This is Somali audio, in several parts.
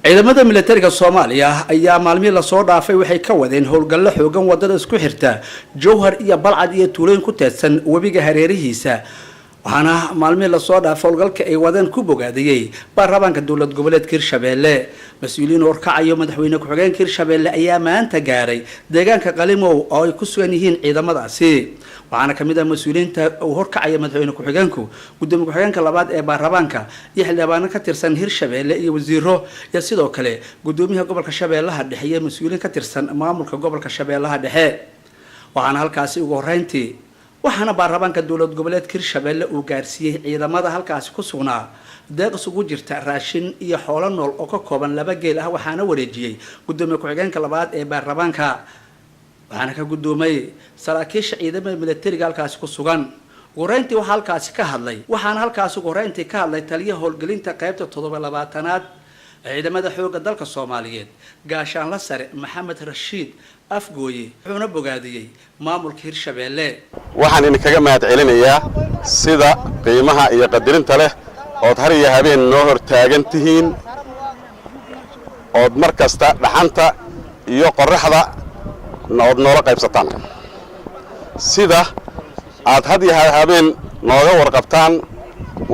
ciidamada militariga Soomaaliya ayaa maalmihii la soo dhaafay waxay ka wadeen howlgallo xoogan wadada isku xirta Jowhar iyo Balcad iyo Tuuleen ku teedsan webiga hareerihiisa waxaana maalmihii la soo dhaafay howlgalka ay wadeen ku bogaadiyay baarlamaanka dowlad goboleedka Hirshabeelle mas'uuliyiin horkacayo madaxweyne ku-xigeenka Hirshabeelle ayaa maanta gaaray deegaanka Qalimow oo ay ku sugan yihiin ciidamadaasi waxaana kamid ah mas'uuliyiinta uu horkacayo madaxweyne ku-xigeenku gudoomiye ku-xigeenka labaad ee baarlamaanka iyo xildhibaano ka tirsan Hirshabeelle iyo wasiiro iyo sidoo kale gudoomiyaha gobolka Shabeellaha Dhexe iyo mas'uuliyiin ka tirsan maamulka gobolka Shabeellaha Dhexe waxaana halkaasi ugu horeyntii waxaana baarlamaanka dowlad goboleedka Hirshabeelle uu gaarsiiyay ciidamada halkaasi ku sugnaa deeq isugu jirta raashin iyo xoolo nool oo ka kooban 2 geel ah waxaana wareejiyay gudoomiye ku-xigeenka labaad ee baarlamaanka waxaana ka gudoomay saraakiisha ciidamada militariga halkaasi ku sugan horeyntii waxa halkaasi ka hadlay waxaana halkaasi horeyntii ka hadlay taliyaha howlgelinta qaybta 7-aad ciidamada xoogga dalka Soomaaliyeed gaashaan la sare Maxamed Rashiid afgooye wuxuuna bogaadiyay maamulka Hirshabeelle waxaan in kaga mahad celinayaa sida qiimaha iyo qadarinta leh oo har iyo habeen noo hor taagan tihiin oo markasta dhaxanta iyo qorraxda noola qaybsataan sida aad had iyo habeen nooga warqabtaan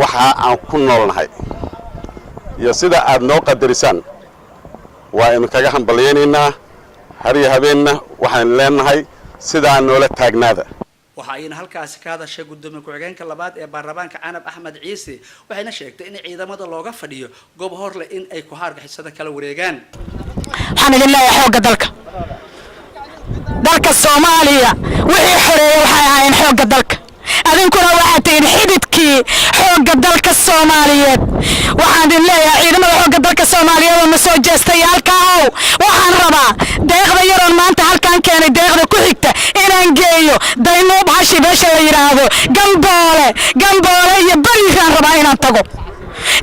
waxa aan ku noolnahay iyo sida aad noo qadarisaan waa in kaga hambalyeynaa har iyo habeenna waxaan leenahay sida noola taagnaada waxa ayna halkaas ka hadashay gudoomiye ku-xigeenka labaad ee baarlamaanka Canab Axmed Ciise waxayna sheegtay in ciidamada looga fadhiyo goob horle in ay ku hargixisada kala wareegaan waxaan idin leeyahay xoogga dalka Soomaaliya wixii xoreeyay waxay ahaayeen xoogga dalka adinkuna waxaad tihiin xididkii xoogga dalka Soomaaliyeed waxaan idin leeyahay ciidamada xoogga dalka Soomaaliyeed oo soo jeestay halkaa waxaan rabaa deeqda yaroon maanta halkaan keenay deeqda ku xigta inaan geeyo Daynoob Hashi beesha la yiraahdo Gamboole iyo Bariiraan rabaa inaan tago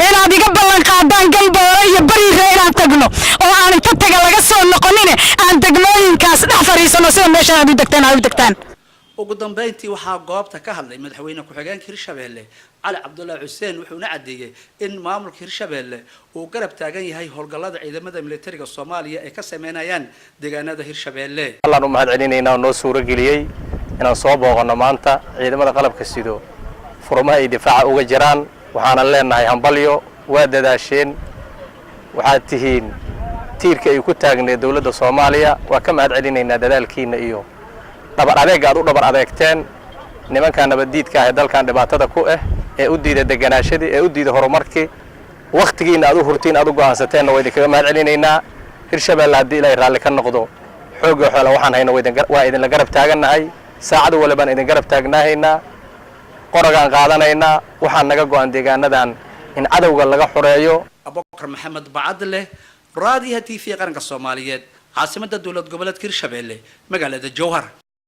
inaad iga ballan qaadaan Gamboole iyo Bariir inaan tagno oo aan inta taga laga soo noqonin aan degmooyinkaas dhex fariisano sida meesha aad u degtaan ugu dambeyntii waxaa goobta ka hadlay madaxweyne ku-xigeenka Hirshabeelle Cali Cabdullaahi Xuseen wuxuuna cadeeyay in maamulka Hirshabeelle uu garab taagan yahay howlgallada ciidamada militariga Soomaaliya ay ka sameynayaan deegaanada Hirshabeelle Allaan u mahad celinaynaa noo suura galiyay inaan soo booqano maanta ciidamada qalabka sido furmaha ay difaaca uga jiraan waxaana leenahay hambalyo waa dadaasheen waxaad tihiin tiirka ay ku taagneed dawladda Soomaaliya waa ka mahad celinaynaa dadaalkiina iyo dabar adeeg aad u dabar adeegteen nimanka nabadiidka ah dalkan dhibaatada ku ah ee u diiday deganaashadii ee u diiday horumarkii waqtigiina aad u hurtiin aad u go'aansateen way idinka mahad celinaynaa Hirshabeelle hadii Ilaahay raalli ka noqdo xoog xoolo waxaan hayno waa idin la garab taaganahay saacad walba idin garab taagnaahayna qoragaan qaadanaynaa waxaan naga go'an deegaanadan in cadawga laga xoreeyo Abubakar Maxamed Bacadle raadiyaha TV qaranka Soomaaliyeed عاصمة الدولة قبلت كرشبيلة مقالة الجوهر